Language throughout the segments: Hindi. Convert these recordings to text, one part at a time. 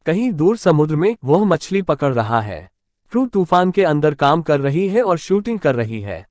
कहीं दूर समुद्र में वह मछली पकड़ रहा है। क्रू तूफान के अंदर काम कर रही है और शूटिंग कर रही है।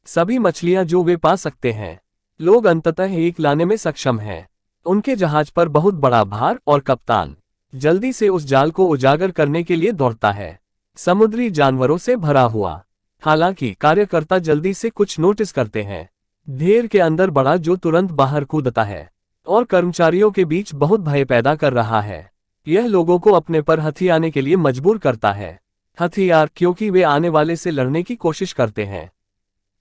सभी मछलियां जो वे पा सकते हैं। लोग अंततः एक लाने में सक्षम हैं। उनके जहाज पर बहुत बड़ा भार और कप्तान जल्दी से उस जाल को उजागर करने के लिए दौड़ता है। समुद्री जानवरों से भरा हुआ। हालांकि कार्यकर्ता जल्दी से कुछ नोटिस करते हैं। ढेर के अंदर बड़ा जो तुरंत बाहर कूदता है और कर्मचारियों के बीच बहुत भय पैदा कर रहा है। यह लोगों को अपने पर हथियाने के लिए मजबूर करता है। हथियार क्योंकि वे आने वाले से लड़ने की कोशिश करते हैं।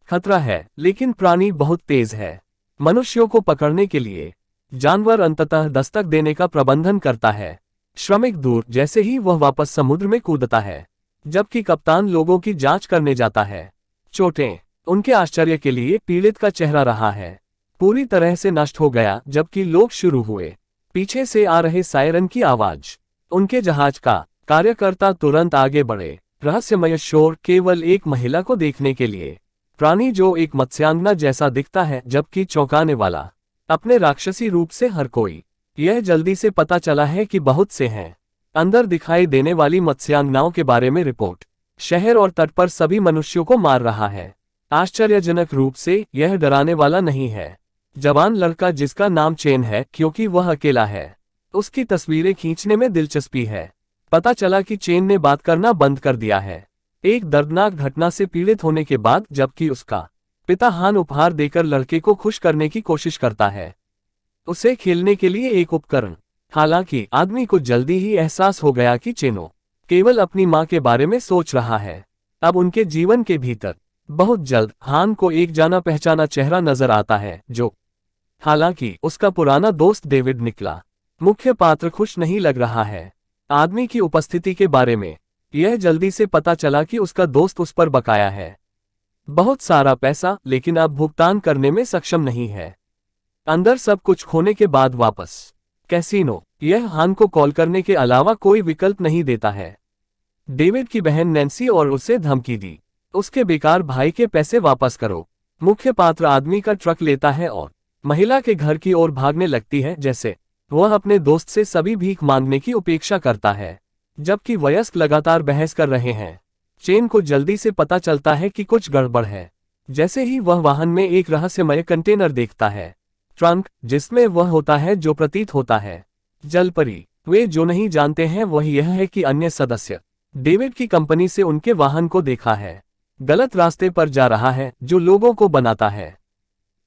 खतरा है, लेकिन प्राणी बहुत तेज है। मनुष्यों को पकड़ने के लिए जानवर अंततः दस्तक देने का प्रबंधन करता है। श्रमिक दूर जैसे ही वह वापस समुद्र में कूदता है, जबकि कप्तान लोगों की जांच करने जाता है। चोटें उनके आश्चर्य के लिए पीड़ित का चेहरा रहा है पूरी तरह से नष्ट हो गया। जबकि लोग शुरू हुए। पीछे से आ रहे सायरन की आवाज उनके जहाज का। कार्यकर्ता तुरंत आगे बढ़े। रहस्यमय शोर केवल एक महिला को देखने के लिए। प्राणी जो एक मत्स्यांगना जैसा दिखता है, जबकि चौंकाने वाला अपने राक्षसी रूप से हर कोई। यह जल्दी से पता चला है कि बहुत से हैं। अंदर दिखाई देने वाली मत्स्यांगनाओं के बारे में रिपोर्ट। शहर और तट पर सभी मनुष्यों को मार रहा है। आश्चर्यजनक रूप से यह डराने वाला नहीं है। जवान लड़का जिसका नाम चेन है क्योंकि वह अकेला है। उसकी तस्वीरें खींचने में दिलचस्पी है। पता चला कि चेन ने बात करना बंद कर दिया है एक दर्दनाक घटना से पीड़ित होने के बाद, जबकि उसका पिता हान उपहार देकर लड़के को खुश करने की कोशिश करता है, उसे खेलने के लिए एक उपकरण। हालांकि आदमी को जल्दी ही एहसास हो गया कि चेनो केवल अपनी मां के बारे में सोच रहा है। अब उनके जीवन के भीतर बहुत जल्द हान को एक जाना पहचाना चेहरा नजर आता है, जो हालांकि उसका पुराना दोस्त डेविड निकला। मुख्य पात्र खुश नहीं लग रहा है आदमी की उपस्थिति के बारे में। यह जल्दी से पता चला कि उसका दोस्त उस पर बकाया है बहुत सारा पैसा, लेकिन अब भुगतान करने में सक्षम नहीं है। अंदर सब कुछ खोने के बाद वापस कैसीनो। यह हान को कॉल करने के अलावा कोई विकल्प नहीं देता है। डेविड की बहन नैन्सी और उसे धमकी दी, उसके बेकार भाई के पैसे वापस करो। मुख्य पात्र आदमी का ट्रक लेता है और महिला के घर की ओर भागने लगती है, जैसे वह अपने दोस्त से सभी भीख मांगने की उपेक्षा करता है। जबकि वयस्क लगातार बहस कर रहे हैं। चेन को जल्दी से पता चलता है कि कुछ गड़बड़ है। जैसे ही वह वाहन में एक रहस्यमय कंटेनर देखता है, ट्रंक, जिसमें वह होता है जो प्रतीत होता है जलपरी। वे जो नहीं जानते हैं वह यह है कि अन्य सदस्य डेविड की कंपनी से उनके वाहन को देखा है, गलत रास्ते पर जा रहा है जो लोगों को बनाता है।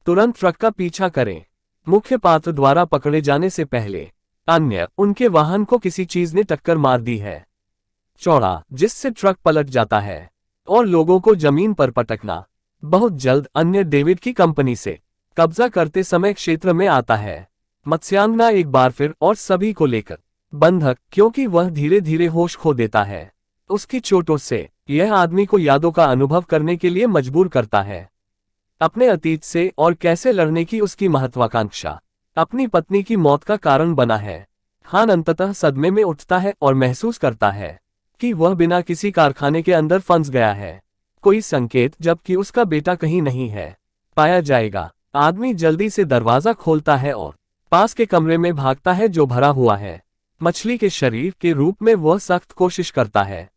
तुरंत ट्रक का पीछा करें। मुख्य पात्र द्वारा पकड़े जाने से पहले अन्य उनके वाहन को किसी चीज ने टक्कर मार दी है चौड़ा, जिससे ट्रक पलट जाता है और लोगों को जमीन पर पटकना। बहुत जल्द अन्य डेविड की कंपनी से कब्जा करते समय क्षेत्र में आता है। मत्स्यांगना एक बार फिर और सभी को लेकर बंधक, क्योंकि वह धीरे धीरे होश खो देता है। उसकी चोटों से यह आदमी को यादों का अनुभव करने के लिए मजबूर करता है, अपने अतीत से, और कैसे लड़ने की उसकी महत्वाकांक्षा अपनी पत्नी की मौत का कारण बना है। हान अंततः सदमे में उठता है और महसूस करता है कि वह बिना किसी कारखाने के अंदर फंस गया है। कोई संकेत, जबकि उसका बेटा कहीं नहीं है, पाया जाएगा। आदमी जल्दी से दरवाजा खोलता है और पास के कमरे में भागता है जो भरा हुआ है। मछली के शरीर के रूप में वह सख्त कोशिश करता है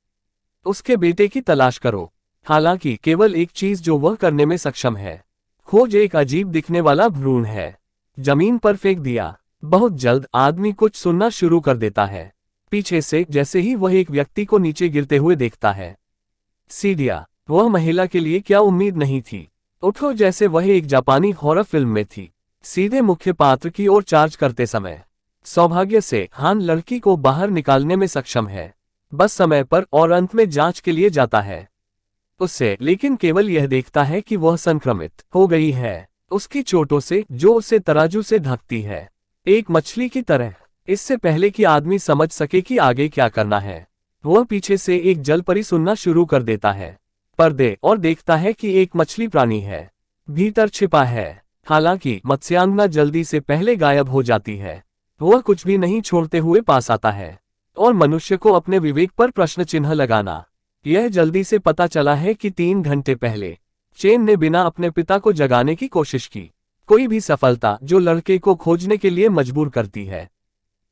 उसके बेटे की तलाश करो। हालांकि केवल एक चीज जो वह करने में सक्षम है, खोज एक अजीब दिखने वाला भ्रूण है। जमीन पर फेंक दिया। बहुत जल्द आदमी कुछ सुनना शुरू कर देता है पीछे से, जैसे ही वह एक व्यक्ति को नीचे गिरते हुए देखता है। सीढ़ियां। वह महिला के लिए क्या उम्मीद नहीं थी। उठो, जैसे वह एक जापानी हॉरर फिल्म में थी। सीधे मुख्य पात्र की ओर चार्ज करते समय सौभाग्य से हान लड़की को बाहर निकालने में सक्षम है, बस समय पर, और अंत में जांच के लिए जाता है उससे, लेकिन केवल यह देखता है कि वह संक्रमित हो गई है उसकी चोटों से, जो उसे तराजू से ढकती है, एक मछली की तरह। इससे पहले कि आदमी समझ सके कि आगे क्या करना है, वह पीछे से एक जलपरी सुनना शुरू कर देता है पर्दे, और देखता है कि एक मछली प्राणी है, भीतर छिपा है। हालांकि मत्स्यांगना जल्दी से पहले गायब हो जाती है। वह कुछ भी नहीं छोड़ते हुए पास आता है और मनुष्य को अपने विवेक पर प्रश्न चिन्ह लगाना। यह जल्दी से पता चला है कि 3 घंटे पहले चेन ने बिना अपने पिता को जगाने की कोशिश की। कोई भी सफलता जो लड़के को खोजने के लिए मजबूर करती है,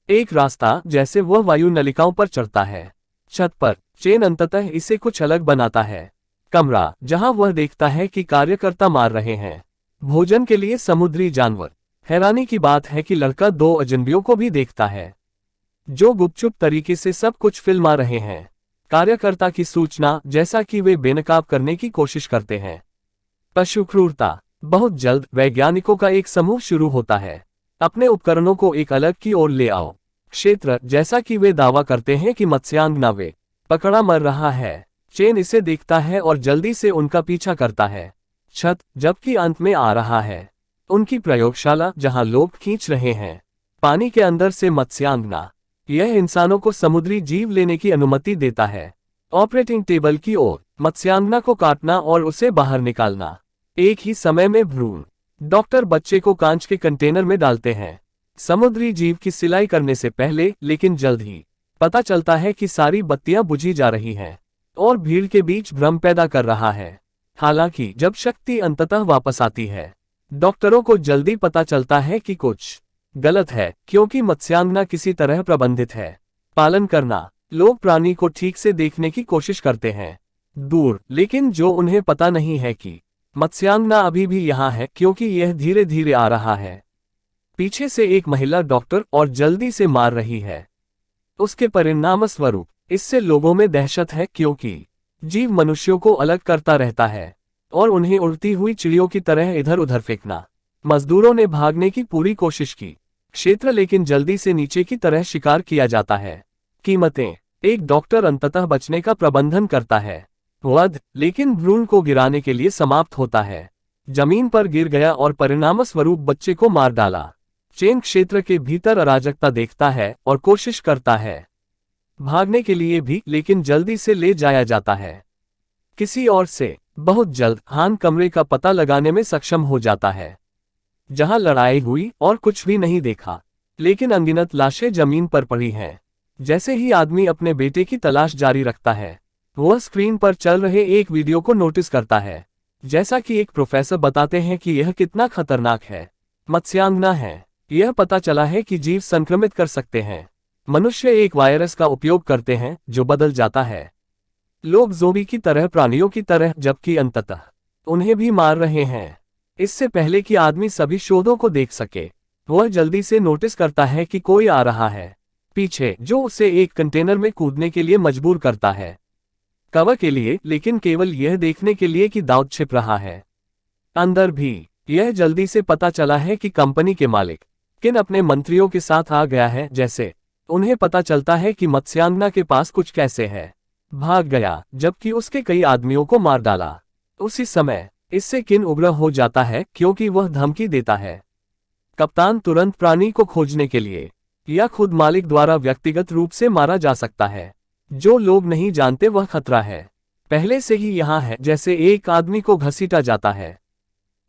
एक रास्ता जैसे वह वायु नलिकाओं पर चढ़ता है। छत पर चेन अंततः इसे कुछ अलग बनाता है। कमरा जहां वह देखता है कि कार्यकर्ता मार रहे हैं भोजन के लिए समुद्री जानवर। हैरानी की बात है कि लड़का दो अजनबियों को भी देखता है जो गुपचुप तरीके से सब कुछ फिल्मा रहे हैं। कार्यकर्ता की सूचना जैसा कि वे बेनकाब करने की कोशिश करते हैं। पशु क्रूरता। बहुत जल्द वैज्ञानिकों का एक समूह शुरू होता है। अपने उपकरणों को एक अलग की ओर ले आओ। क्षेत्र जैसा कि वे दावा करते हैं कि मत्स्यांगना वे पकड़ा मर रहा है। चेन इसे देखता है और जल्दी से उनका पीछा करता है। छत जबकि अंत में आ रहा है। उनकी प्रयोगशाला जहां लोग खींच रहे हैं पानी के अंदर से मत्स्यांगना। यह इंसानों को समुद्री जीव लेने की अनुमति देता है। ऑपरेटिंग टेबल की ओर मत्स्यांगना को काटना और उसे बाहर निकालना। एक ही समय में भ्रूण। डॉक्टर बच्चे को कांच के कंटेनर में डालते हैं समुद्री जीव की सिलाई करने से पहले, लेकिन जल्द ही पता चलता है कि सारी बत्तियां बुझी जा रही हैं और भीड़ के बीच भ्रम पैदा कर रहा है। हालांकि जब शक्ति अंततः वापस आती है डॉक्टरों को जल्दी पता चलता है कि कुछ गलत है, क्योंकि मत्स्यांगना किसी तरह प्रबंधित है। पालन करना। लोग प्राणी को ठीक से देखने की कोशिश करते हैं दूर, लेकिन जो उन्हें पता नहीं है कि मत्स्यांगना अभी भी यहाँ है, क्योंकि यह धीरे धीरे आ रहा है। पीछे से एक महिला डॉक्टर और जल्दी से मार रही है। उसके परिणामस्वरूप इससे लोगों में दहशत है, क्योंकि जीव मनुष्यों को अलग करता रहता है और उन्हें उड़ती हुई चिड़ियों की तरह इधर उधर फेंकना। मजदूरों ने भागने की पूरी कोशिश की क्षेत्र, लेकिन जल्दी से नीचे की तरह शिकार किया जाता है। कीमतें। एक डॉक्टर अंततः बचने का प्रबंधन करता है। वध, लेकिन भ्रूण को गिराने के लिए समाप्त होता है। जमीन पर गिर गया और परिणामस्वरूप बच्चे को मार डाला। चेन क्षेत्र के भीतर अराजकता देखता है और कोशिश करता है भागने के लिए भी, लेकिन जल्दी से ले जाया जाता है किसी और से। बहुत जल्द हान कमरे का पता लगाने में सक्षम हो जाता है जहां लड़ाई हुई और कुछ भी नहीं देखा, लेकिन अनगिनत लाशें जमीन पर पड़ी हैं। जैसे ही आदमी अपने बेटे की तलाश जारी रखता है वह स्क्रीन पर चल रहे एक वीडियो को नोटिस करता है। जैसा कि एक प्रोफेसर बताते हैं कि यह कितना खतरनाक है। मत्स्यांगना है। यह पता चला है कि जीव संक्रमित कर सकते हैं। मनुष्य एक वायरस का उपयोग करते हैं जो बदल जाता है। लोग ज़ोंबी की तरह, प्राणियों की तरह, जबकि अंततः उन्हें भी मार रहे हैं। इससे पहले कि आदमी सभी शोधों को देख सके वह जल्दी से नोटिस करता है कि कोई आ रहा है पीछे, जो उसे एक कंटेनर में कूदने के लिए मजबूर करता है कवर के लिए, लेकिन केवल यह देखने के लिए कि दाऊद छिप रहा है। अंदर भी यह जल्दी से पता चला है कि कंपनी के मालिक किन अपने मंत्रियों के साथ आ गया है। जैसे उन्हें पता चलता है कि मत्स्यांगना के पास कुछ कैसे है, भाग गया जबकि उसके कई आदमियों को मार डाला। उसी समय इससे किन उग्र हो जाता है, क्योंकि वह धमकी देता है कप्तान तुरंत प्राणी को खोजने के लिए, या खुद मालिक द्वारा व्यक्तिगत रूप से मारा जा सकता है। जो लोग नहीं जानते वह खतरा है पहले से ही यहाँ है। जैसे एक आदमी को घसीटा जाता है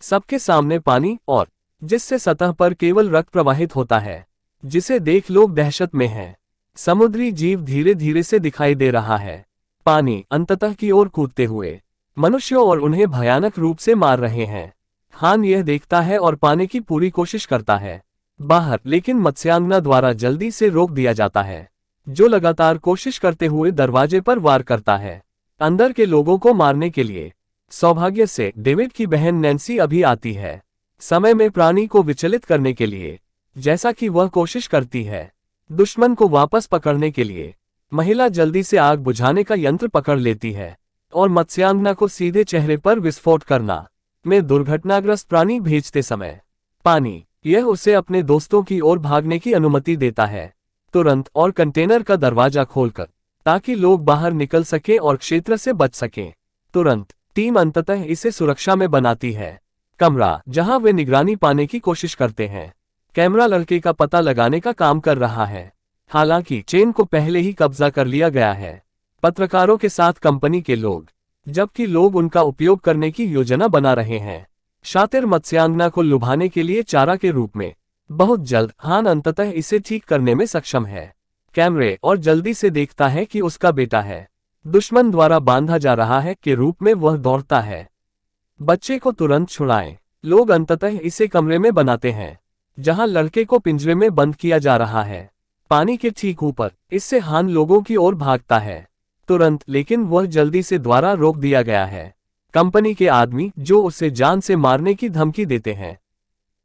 सबके सामने पानी, और जिससे सतह पर केवल रक्त प्रवाहित होता है, जिसे देख लोग दहशत में हैं। समुद्री जीव धीरे धीरे से दिखाई दे रहा है। पानी अंततः की ओर कूदते हुए मनुष्यों और उन्हें भयानक रूप से मार रहे हैं। हान यह देखता है और पाने की पूरी कोशिश करता है बाहर, लेकिन मत्स्यांगना द्वारा जल्दी से रोक दिया जाता है, जो लगातार कोशिश करते हुए दरवाजे पर वार करता है अंदर के लोगों को मारने के लिए। सौभाग्य से डेविड की बहन नैन्सी अभी आती है समय में प्राणी को विचलित करने के लिए, जैसा कि वह कोशिश करती है दुश्मन को वापस पकड़ने के लिए। महिला जल्दी से आग बुझाने का यंत्र पकड़ लेती है और मत्स्यांगना को सीधे चेहरे पर विस्फोट करना में दुर्घटनाग्रस्त प्राणी भेजते समय पानी, यह उसे अपने दोस्तों की ओर भागने की अनुमति देता है तुरंत, और कंटेनर का दरवाजा खोलकर, ताकि लोग बाहर निकल सकें और क्षेत्र से बच सकें तुरंत। टीम अंततः इसे सुरक्षा में बनाती है। कमरा जहां वे निगरानी पाने की कोशिश करते हैं। कैमरा लड़के का पता लगाने का काम कर रहा है, हालांकि चेन को पहले ही कब्जा कर लिया गया है। पत्रकारों के साथ कंपनी के लोग, जबकि लोग उनका उपयोग करने की योजना बना रहे हैं शातिर मत्स्यांगना को लुभाने के लिए चारा के रूप में। बहुत जल्द हान अंततः इसे ठीक करने में सक्षम है कैमरे, और जल्दी से देखता है कि उसका बेटा है दुश्मन द्वारा बांधा जा रहा है के रूप में। वह दौड़ता है बच्चे को तुरंत छुड़ाएं। लोग अंततः इसे कमरे में बनाते हैं जहां लड़के को पिंजरे में बंद किया जा रहा है। पानी के ठीक ऊपर। इससे हान लोगों की ओर भागता है तुरंत, लेकिन वह जल्दी से द्वारा रोक दिया गया है। कंपनी के आदमी जो उसे जान से मारने की धमकी देते हैं,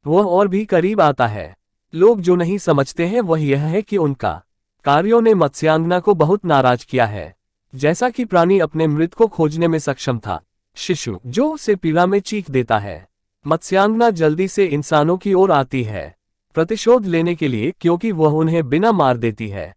वह और भी करीब आता है। लोग जो नहीं समझते हैं वह यह है कि उनका कार्यों ने मत्स्यांगना को बहुत नाराज किया है। जैसा कि प्राणी अपने मृत को खोजने में सक्षम था, शिशु जो उसे पीड़ा में चीख देता है। मत्स्यांगना जल्दी से इंसानों की ओर आती है प्रतिशोध लेने के लिए, क्योंकि वह उन्हें बिना मार देती है।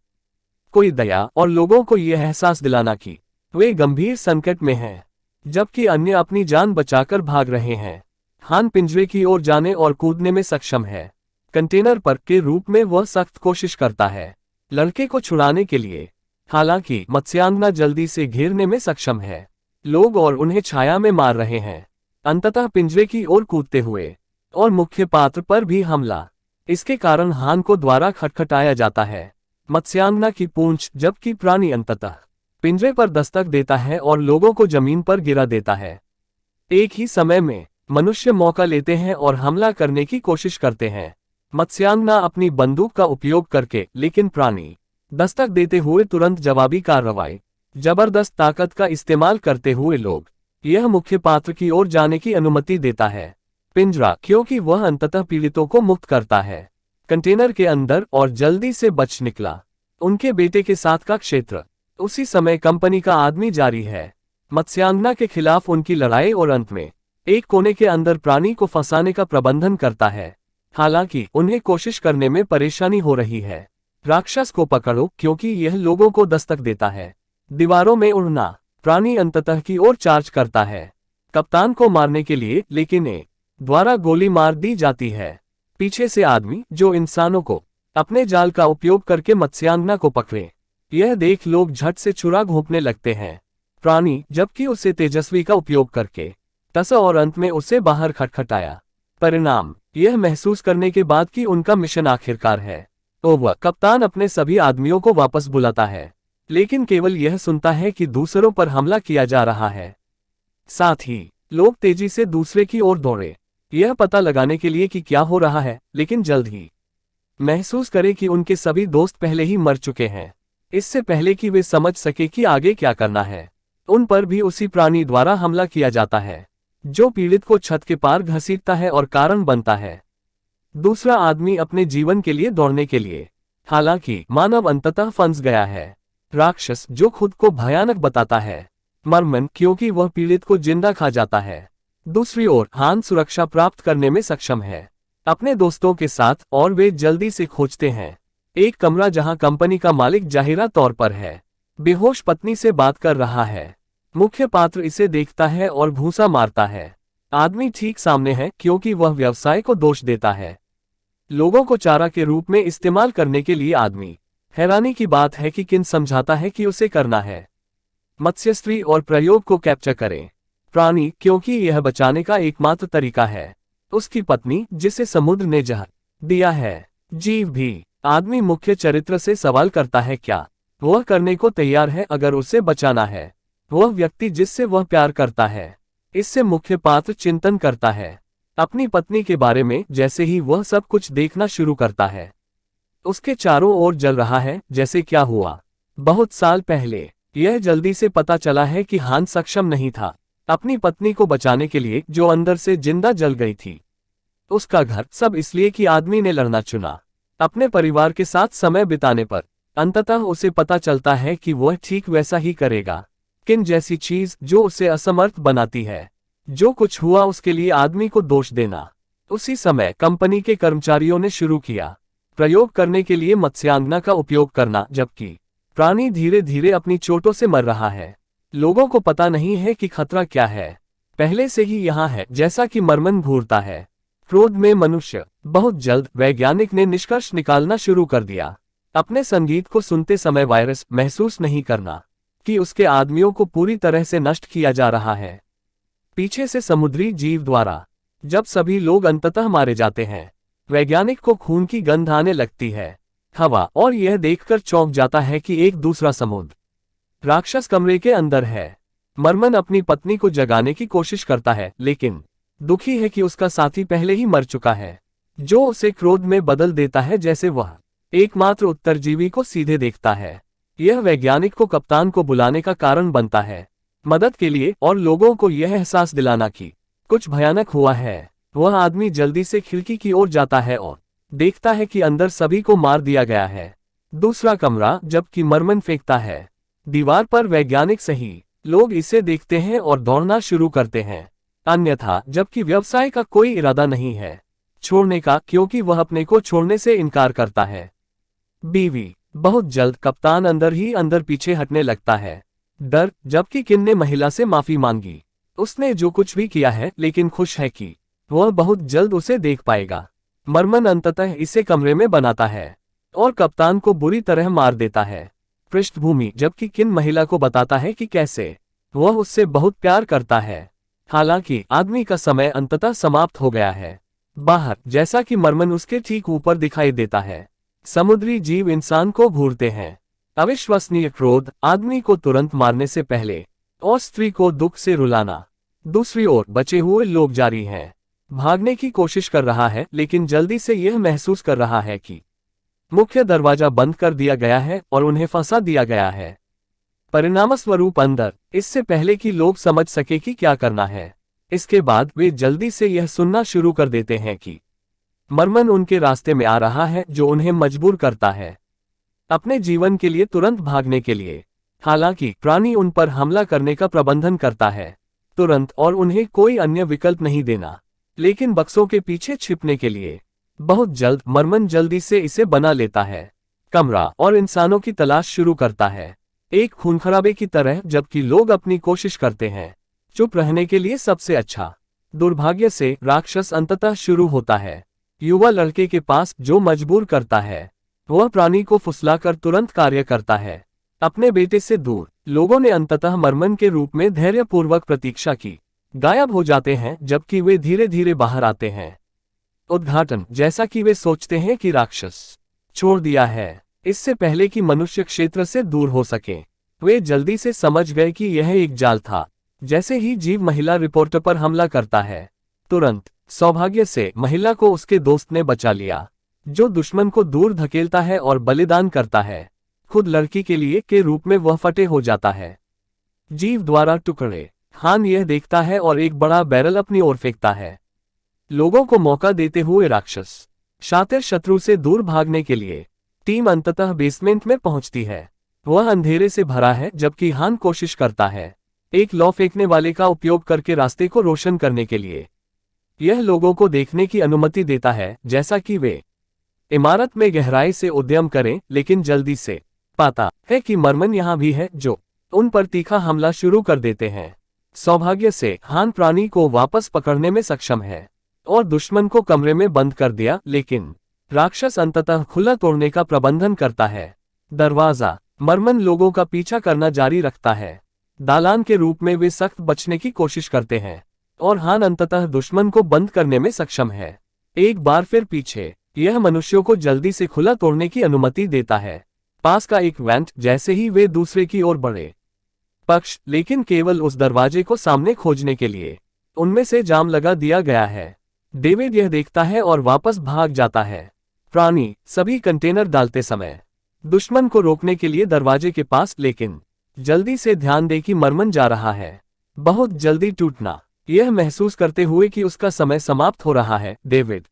कोई दया और लोगों को यह एहसास दिलाना कि वे गंभीर संकट में हैं, जबकि अन्य अपनी जान बचाकर भाग रहे हैं। हान पिंजरे की ओर जाने और कूदने में सक्षम है। कंटेनर पर के रूप में वह सख्त कोशिश करता है लड़के को छुड़ाने के लिए। हालांकि मत्स्यांगना जल्दी से घेरने में सक्षम है। लोग और उन्हें छाया में मार रहे हैं, अंततः पिंजरे की ओर कूदते हुए, और मुख्य पात्र पर भी हमला। इसके कारण हान को द्वारा खटखटाया जाता है मत्स्यांगना की पूंछ, जबकि प्राणी अंततः पिंजरे पर दस्तक देता है और लोगों को जमीन पर गिरा देता है। एक ही समय में मनुष्य मौका लेते हैं और हमला करने की कोशिश करते हैं, मत्स्यांगना अपनी बंदूक का उपयोग करके, लेकिन प्राणी दस्तक देते हुए तुरंत जवाबी कार्रवाई, जबरदस्त ताकत का इस्तेमाल करते हुए लोग यह मुख्य पात्र की ओर जाने की अनुमति देता है। पिंजरा, क्योंकि वह अंततः पीड़ितों को मुक्त करता है कंटेनर के अंदर और जल्दी से बच निकला। उनके बेटे के साथ का क्षेत्र। उसी समय कंपनी का आदमी जारी है मत्स्यांगना के खिलाफ उनकी लड़ाई, और अंत में एक कोने के अंदर प्राणी को फंसाने का प्रबंधन करता है। हालांकि उन्हें कोशिश करने में परेशानी हो रही है। राक्षस को पकड़ो, क्योंकि यह लोगों को दस्तक देता है। दीवारों में उड़ना। प्राणी अंततः की ओर चार्ज करता है कप्तान को मारने के लिए, लेकिन ए द्वारा गोली मार दी जाती है। पीछे से आदमी जो इंसानों को अपने जाल का उपयोग करके मत्स्यांगना को पकड़े, यह देख लोग झट से छुरा घोंपने लगते हैं। प्राणी जबकि उसे तेजस्वी का उपयोग करके टसा और अंत में उसे बाहर खटखटाया। परिणाम यह महसूस करने के बाद कि उनका मिशन आखिरकार है, तो वह कप्तान अपने सभी आदमियों को वापस बुलाता है, लेकिन केवल यह सुनता है कि दूसरों पर हमला किया जा रहा है। साथ ही लोग तेजी से दूसरे की ओर दौड़े, यह पता लगाने के लिए कि क्या हो रहा है, लेकिन जल्द ही महसूस करे कि उनके सभी दोस्त पहले ही मर चुके हैं। इससे पहले कि वे समझ सके कि आगे क्या करना है, उन पर भी उसी प्राणी द्वारा हमला किया जाता है, जो पीड़ित को छत के पार घसीटता है और कारण बनता है दूसरा आदमी अपने जीवन के लिए दौड़ने के लिए। हालांकि मानव अंततः फंस गया है। राक्षस जो खुद को भयानक बताता है, मर्मन, क्योंकि वह पीड़ित को जिंदा खा जाता है। दूसरी ओर हान सुरक्षा प्राप्त करने में सक्षम है अपने दोस्तों के साथ, और वे जल्दी से खोजते हैं एक कमरा जहां कंपनी का मालिक जाहिरा तौर पर है बेहोश पत्नी से बात कर रहा है। मुख्य पात्र इसे देखता है और भूसा मारता है। आदमी ठीक सामने है, क्योंकि वह व्यवसाय को दोष देता है लोगों को चारा के रूप में इस्तेमाल करने के लिए। आदमी हैरानी की बात है कि किन समझाता है कि उसे करना है मत्स्यस्त्री और प्रयोग को कैप्चर करें। प्राणी, क्योंकि यह बचाने का एकमात्र तरीका है। उसकी पत्नी जिसे समुद्र ने जहर दिया है। जीव भी। आदमी मुख्य चरित्र से सवाल करता है क्या वह करने को तैयार है अगर उसे बचाना है। वह व्यक्ति जिससे वह प्यार करता है। इससे मुख्य पात्र चिंतन करता है अपनी पत्नी के बारे में। जैसे ही वह सब कुछ देखना शुरू करता है, उसके चारों ओर जल रहा है जैसे क्या हुआ बहुत साल पहले। यह जल्दी से पता चला है कि हान सक्षम नहीं था अपनी पत्नी को बचाने के लिए, जो अंदर से जिंदा जल गई थी। उसका घर, सब इसलिए कि आदमी ने लड़ना चुना अपने परिवार के साथ समय बिताने पर। अंततः उसे पता चलता है कि वह ठीक वैसा ही करेगा। किन जैसी चीज जो उसे असमर्थ बनाती है। जो कुछ हुआ उसके लिए आदमी को दोष देना। उसी समय कंपनी के कर्मचारियों ने शुरू किया प्रयोग करने के लिए मत्स्यांगना का उपयोग करना, जबकि प्राणी धीरे धीरे अपनी चोटों से मर रहा है। लोगों को पता नहीं है कि खतरा क्या है, पहले से ही यहाँ है, जैसा कि मर्मन घूरता है। क्रोध में मनुष्य। बहुत जल्द वैज्ञानिक ने निष्कर्ष निकालना शुरू कर दिया। अपने संगीत को सुनते समय वायरस महसूस नहीं करना कि उसके आदमियों को पूरी तरह से नष्ट किया जा रहा है पीछे से समुद्री जीव द्वारा। जब सभी लोग अंततः मारे जाते हैं, वैज्ञानिक को खून की गंध आने लगती है हवा, और यह देखकर चौंक जाता है कि एक दूसरा समुद्र राक्षस कमरे के अंदर है। मर्मन अपनी पत्नी को जगाने की कोशिश करता है, लेकिन दुखी है कि उसका साथी पहले ही मर चुका है, जो उसे क्रोध में बदल देता है जैसे वह एकमात्र उत्तरजीवी को सीधे देखता है। यह वैज्ञानिक को कप्तान को बुलाने का कारण बनता है, मदद के लिए और लोगों को यह एहसास दिलाना कि कुछ भयानक हुआ है। वह आदमी जल्दी से खिड़की की ओर जाता है और देखता है कि अंदर सभी को मार दिया गया है। दूसरा कमरा, जबकि मरमन फेंकता है दीवार पर वैज्ञानिक सही। लोग इसे देखते हैं और दौड़ना शुरू करते हैं, अन्यथा जबकि व्यवसाय का कोई इरादा नहीं है छोड़ने का, क्योंकि वह अपने को छोड़ने से इनकार करता है। बीवी। बहुत जल्द कप्तान अंदर ही अंदर पीछे हटने लगता है, डर, जबकि किन ने महिला से माफी मांगी। उसने जो कुछ भी किया है, लेकिन खुश है कि वह बहुत जल्द उसे देख पाएगा। मरमन अंततः इसे कमरे में बनाता है और कप्तान को बुरी तरह मार देता है। पृष्ठभूमि, जबकि किन महिला को बताता है कि कैसे वह उससे बहुत प्यार करता है। हालांकि आदमी का समय अंततः समाप्त हो गया है। बाहर, जैसा कि मरमन उसके ठीक ऊपर दिखाई देता है, समुद्री जीव इंसान को घूरते हैं। अविश्वसनीय क्रोध, आदमी को तुरंत मारने से पहले और स्त्री को दुख से रुलाना। दूसरी ओर बचे हुए लोग जारी हैं, भागने की कोशिश कर रहा है, लेकिन जल्दी से यह महसूस कर रहा है कि मुख्य दरवाजा बंद कर दिया गया है और उन्हें फंसा दिया गया है। परिणामस्वरूप अंदर, इससे पहले कि लोग समझ सके कि क्या करना है। इसके बाद वे जल्दी से यह सुनना शुरू कर देते हैं कि मरमन उनके रास्ते में आ रहा है, जो उन्हें मजबूर करता है अपने जीवन के लिए तुरंत भागने के लिए। हालांकि प्राणी उन पर हमला करने का प्रबंधन करता है तुरंत, और उन्हें कोई अन्य विकल्प नहीं देना, लेकिन बक्सों के पीछे छिपने के लिए। बहुत जल्द मरमन जल्दी से इसे बना लेता है, कमरा और इंसानों की तलाश शुरू करता है, एक खूनखराबे की तरह, जबकि लोग अपनी कोशिश करते हैं चुप रहने के लिए सबसे अच्छा। दुर्भाग्य से राक्षस अंततः शुरू होता है युवा लड़के के पास, जो मजबूर करता है वह प्राणी को फुसलाकर तुरंत कार्य करता है अपने बेटे से दूर। लोगों ने अंततः मरमन के रूप में धैर्यपूर्वक प्रतीक्षा की, गायब हो जाते हैं जबकि वे धीरे धीरे बाहर आते हैं। उद्घाटन, जैसा कि वे सोचते हैं कि राक्षस छोड़ दिया है इससे पहले कि मनुष्य क्षेत्र से दूर हो सके। वे जल्दी से समझ गए कि यह एक जाल था। जैसे ही जीव महिला रिपोर्टर पर हमला करता है, तुरंत सौभाग्य से महिला को उसके दोस्त ने बचा लिया, जो दुश्मन को दूर धकेलता है और बलिदान करता है खुद लड़की के लिए के रूप में। वह फटे हो जाता है जीव द्वारा टुकड़े। हान यह देखता है और एक बड़ा बैरल अपनी ओर फेंकता है, लोगों को मौका देते हुए राक्षस शातिर शत्रु से दूर भागने के लिए। टीम अंततः बेसमेंट में पहुंचती है, वह अंधेरे से भरा है, जबकि हान कोशिश करता है एक लौ फेंकने वाले का उपयोग करके रास्ते को रोशन करने के लिए। यह लोगों को देखने की अनुमति देता है जैसा कि वे इमारत में गहराई से उद्यम करें, लेकिन जल्दी से पाता है कि मरमन यहां भी है, जो उन पर तीखा हमला शुरू कर देते हैं। सौभाग्य से हान प्राणी को वापस पकड़ने में सक्षम है और दुश्मन को कमरे में बंद कर दिया, लेकिन राक्षस अंततः खुला तोड़ने का प्रबंधन करता है दरवाजा। मरमन लोगों का पीछा करना जारी रखता है, दालान के रूप में वे सख्त बचने की कोशिश करते हैं और हान अंततः दुश्मन को बंद करने में सक्षम है। एक बार फिर पीछे, यह मनुष्यों को जल्दी से खुला तोड़ने की अनुमति देता है, पास का एक वेंट, जैसे ही वे दूसरे की ओर बढ़े पक्ष, लेकिन केवल उस दरवाजे को सामने खोजने के लिए उनमें से जाम लगा दिया गया है। डेविड यह देखता है और वापस भाग जाता है। प्राणी सभी कंटेनर डालते समय दुश्मन को रोकने के लिए दरवाजे के पास, लेकिन जल्दी से ध्यान दे कि मरमन जा रहा है बहुत जल्दी टूटना। यह महसूस करते हुए कि उसका समय समाप्त हो रहा है, डेविड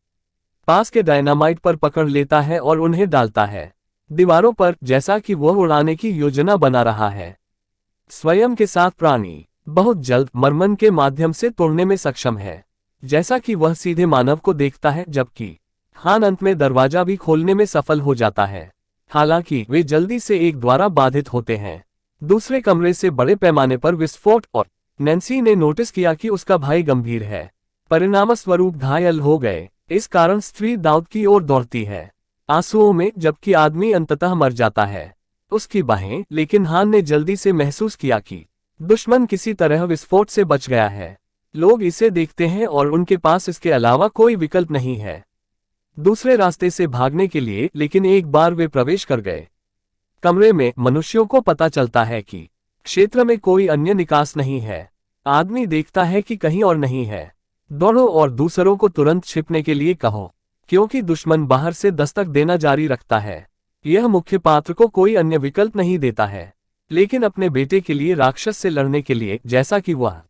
पास के डायनामाइट पर पकड़ लेता है और उन्हें डालता है दीवारों पर, जैसा कि वह उड़ाने की योजना बना रहा है। स्वयं के साथ प्राणी बहुत जल्द मरमन के माध्यम से तोड़ने में सक्षम है, जैसा कि वह सीधे मानव को देखता है, जबकि हान अंत में दरवाजा भी खोलने में सफल हो जाता है। हालांकि वे जल्दी से एक द्वारा बाधित होते हैं, दूसरे कमरे से बड़े पैमाने पर विस्फोट, और नैन्सी ने नोटिस किया कि उसका भाई गंभीर है, परिणामस्वरूप घायल हो गए। इस कारण स्त्री दाऊद की ओर दौड़ती है आंसुओं में, जबकि आदमी अंततः मर जाता है उसकी बाहें। लेकिन हान ने जल्दी से महसूस किया कि दुश्मन किसी तरह विस्फोट से बच गया है। लोग इसे देखते हैं और उनके पास इसके अलावा कोई विकल्प नहीं है दूसरे रास्ते से भागने के लिए, लेकिन एक बार वे प्रवेश कर गए कमरे में, मनुष्यों को पता चलता है कि क्षेत्र में कोई अन्य निकास नहीं है। आदमी देखता है कि कहीं और नहीं है। दौड़ो और दूसरों को तुरंत छिपने के लिए कहो, क्योंकि दुश्मन बाहर से दस्तक देना जारी रखता है। यह मुख्य पात्र को कोई अन्य विकल्प नहीं देता है, लेकिन अपने बेटे के लिए राक्षस से लड़ने के लिए, जैसा कि वह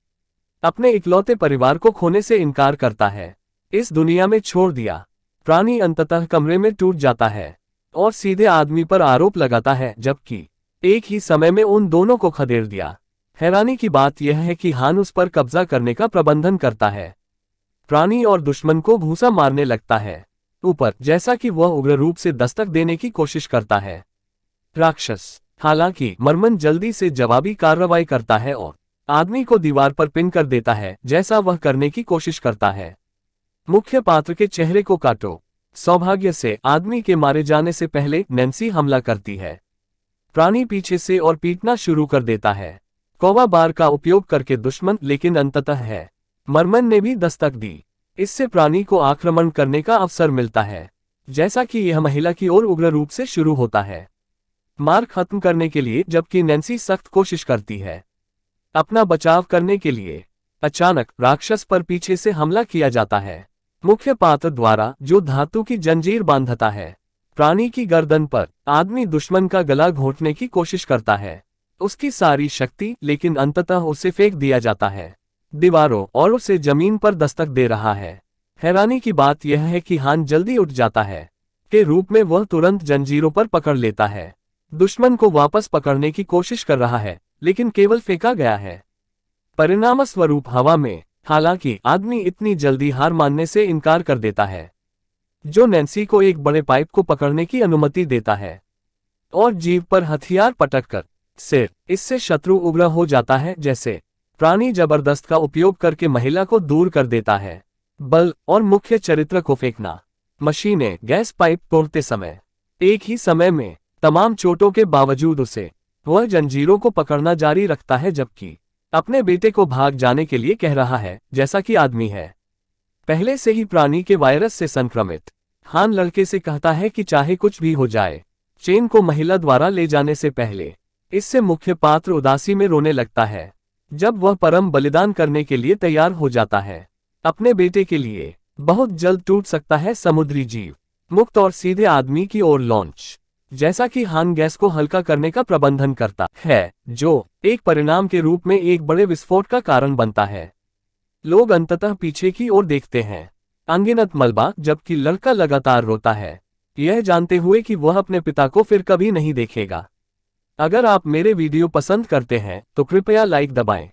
अपने इकलौते परिवार को खोने से इनकार करता है, इस दुनिया में छोड़ दिया। प्राणी अंततः कमरे में टूट जाता है और सीधे आदमी पर आरोप लगाता है, जबकि एक ही समय में उन दोनों को खदेड़ दिया। हैरानी की बात यह है कि हान उस पर कब्जा करने का प्रबंधन करता है। प्राणी और दुश्मन को भूसा मारने लगता है ऊपर, जैसा कि वह उग्र रूप से दस्तक देने की कोशिश करता है। राक्षस हालांकि मरमन जल्दी से जवाबी कार्रवाई करता है और आदमी को दीवार पर पिन कर देता है, जैसा वह करने की कोशिश करता है। मुख्य पात्र के चेहरे को काटो। सौभाग्य से आदमी के मारे जाने से पहले नैन्सी हमला करती है। प्राणी पीछे से और पीटना शुरू कर देता है, कौवा बार का उपयोग करके दुश्मन, लेकिन अंततः है मरमन ने भी दस्तक दी। इससे प्राणी को आक्रमण करने का अवसर मिलता है, जैसा कि यह महिला की ओर उग्र रूप से शुरू होता है, मार खत्म करने के लिए, जबकि नैन्सी सख्त कोशिश करती है अपना बचाव करने के लिए। अचानक राक्षस पर पीछे से हमला किया जाता है मुख्य पात्र द्वारा, जो धातु की जंजीर बांधता है प्राणी की गर्दन पर। आदमी दुश्मन का गला घोंटने की कोशिश करता है, उसकी सारी शक्ति, लेकिन अंततः उसे फेंक दिया जाता है दीवारों और उसे जमीन पर दस्तक दे रहा है। हैरानी की बात यह है कि हान जल्दी उठ जाता है के रूप में वह तुरंत जंजीरों पर पकड़ लेता है, दुश्मन को वापस पकड़ने की कोशिश कर रहा है, लेकिन केवल फेंका गया है परिणामस्वरूप हवा में। हालांकि आदमी इतनी जल्दी हार मानने से इनकार कर देता है, जो नैन्सी को एक बड़े पाइप को पकड़ने की अनुमति देता है और जीभ पर हथियार पटककर सिर। इससे शत्रु उग्र हो जाता है, जैसे प्राणी जबरदस्त का उपयोग करके महिला को दूर कर देता है। बल और मुख्य चरित्र को फेंकना। मशीनें गैस पाइप तोड़ते समय एक ही समय में तमाम चोटों के बावजूद उसे वह जंजीरों को पकड़ना जारी रखता है, जबकि अपने बेटे को भाग जाने के लिए कह रहा है, जैसा कि आदमी है पहले से ही प्राणी के वायरस से संक्रमित। हान लड़के से कहता है कि चाहे कुछ भी हो जाए, चेन को महिला द्वारा ले जाने से पहले। इससे मुख्य पात्र उदासी में रोने लगता है जब वह परम बलिदान करने के लिए तैयार हो जाता है अपने बेटे के लिए। बहुत जल्द टूट सकता है समुद्री जीव मुक्त और सीधे आदमी की ओर लॉन्च, जैसा कि हान गैस को हल्का करने का प्रबंधन करता है, जो एक परिणाम के रूप में एक बड़े विस्फोट का कारण बनता है। लोग अंततः पीछे की ओर देखते हैं, अनगिनत मलबा, जबकि लड़का लगातार रोता है, यह जानते हुए कि वह अपने पिता को फिर कभी नहीं देखेगा। अगर आप मेरे वीडियो पसंद करते हैं तो कृपया लाइक दबाएं।